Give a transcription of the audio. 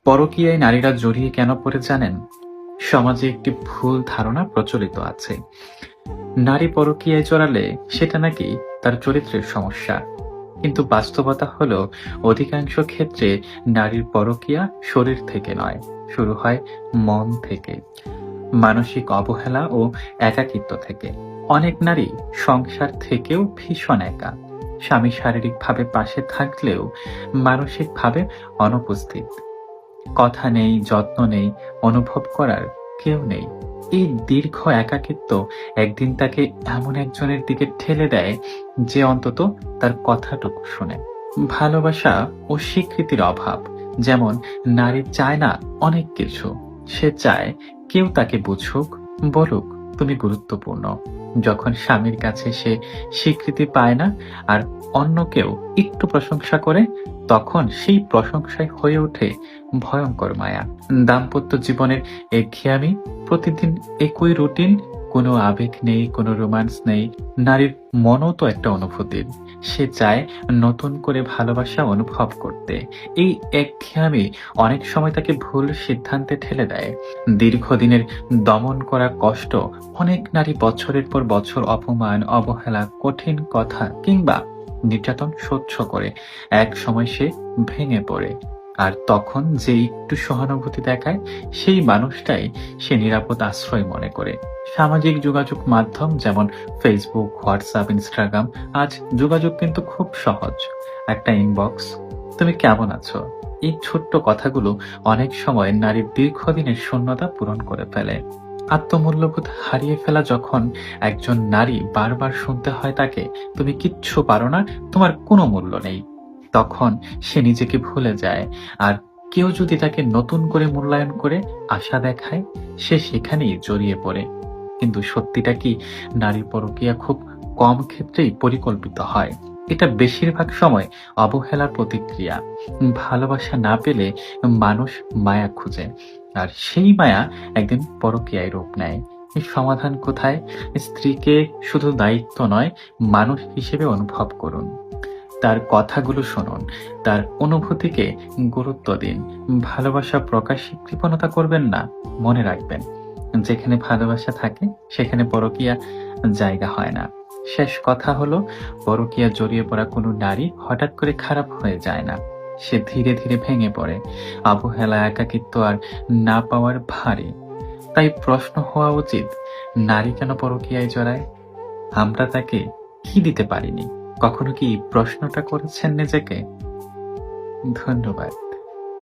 পরকীয়ায় নারীরা জড়িয়ে কেন পড়ে জানেন? সমাজে একটি ভুল ধারণা প্রচলিত আছে। নারী পরকীয়ায় জড়ালে সেটা নাকি তার চরিত্রের সমস্যা। কিন্তু বাস্তবতা হলো অধিকাংশ ক্ষেত্রে নারীর পরকীয়া শরীর থেকে নয়, শুরু হয় মন থেকে, মানসিক অবহেলা ও একাকিত্ব থেকে। অনেক নারী সংসার থেকেও ভীষণ একা। স্বামী শারীরিকভাবে পাশে থাকলেও মানসিকভাবে অনুপস্থিত। কথা নেই, যত্ন নেই, অনুভব করার কেউ নেই। এই দীর্ঘ একাকিত্ব একদিন তাকে এমন একজনের দিকে ঠেলে দেয় যে অন্তত তার কথাটুকু শোনে। ভালোবাসা ও স্বীকৃতির অভাব। যেমন নারী চায় না অনেক কিছু, সে চায় কেউ তাকে বুঝুক, বলুক তুমি গুরুত্বপূর্ণ। যখন স্বামীর কাছে সে স্বীকৃতি পায় না আর অন্য কেউ একটু প্রশংসা করে, তখন সেই প্রশংসায় হয়ে ওঠে ভয়ঙ্কর মায়া। দাম্পত্য জীবনের একঘেয়েমি, প্রতিদিন একই রুটিন, কোনো আবেগ নেই, কোনো রোমান্স নেই। নারীর মনও তো একটা অনুভূতির, সে চায় নতুন করে ভালোবাসা অনুভব করতে। এই একঘেয়েমি অনেক সময় তাকে ভুল সিদ্ধান্তে ঠেলে দেয়। দীর্ঘদিনের দমন করা কষ্ট, অনেক নারী বছরের পর বছর অপমান, অবহেলা, কঠিন কথা কিংবা নির্যাতন সহ্য করে এক সময় সে ভেঙে পড়ে। আর তখন যে একটু সহানুভূতি দেখায়, সেই মানুষটাই সে নিরাপদ আশ্রয় মনে করে। সামাজিক যোগাযোগ মাধ্যম যেমন ফেসবুক, হোয়াটসঅ্যাপ, ইনস্টাগ্রাম, আজ যোগাযোগ কিন্তু খুব সহজ। একটা ইনবক্স, তুমি কেমন আছো, এই ছোট্ট কথাগুলো অনেক সময় নারীর দীর্ঘদিনের শূন্যতা পূরণ করে ফেলে। আত্মমূল্যবোধ হারিয়ে ফেলা যখন একজন নারী বারবার শুনতে হয় তাকে, তুমি কিচ্ছু পারো না, তোমার কোনো মূল্য নেই, তখন সে নিজেকে ভুলে যায়। আর কেউ যদি তাকে নতুন করে মূল্যায়ন করে, আশা দেখায়, সে সেখানেই জড়িয়ে পড়ে। কিন্তু সত্যিটা কি, নারীর পরকীয়া খুব কম ক্ষেত্রেই পরিকল্পিত হয়। এটা বেশিরভাগ সময় অবহেলার প্রতিক্রিয়া। ভালোবাসা না পেলে মানুষ মায়া খুঁজে, আর সেই মায়া একদিন পরকীয়ায় রূপ নেয়। এর সমাধান কোথায়? স্ত্রীকে শুধু দায়িত্ব নয়, মানুষ হিসেবে অনুভব করুন। তার কথাগুলো শুনুন, তার অনুভূতিকে গুরুত্ব দিন। ভালোবাসা প্রকাশ্যে কৃপণতা করবেন না। মনে রাখবেন, যেখানে ভালোবাসা থাকে সেখানে পরকীয়া জায়গা হয় না। শেষ কথা হলো, পরকীয়া জড়িয়ে পড়া কোনো নারী হঠাৎ করে খারাপ হয়ে যায় না। সে ধীরে ধীরে ভেঙে পড়ে, অবহেলা, একাকিত্ব আর না পাওয়ার ভারে। তাই প্রশ্ন হওয়া উচিত, নারী কেন পরকীয়ায় জড়ায়? আমরা তাকে কি দিতে পারিনি? কখনো কি এই প্রশ্নটা করেছেন নিজেকে? ধন্যবাদ।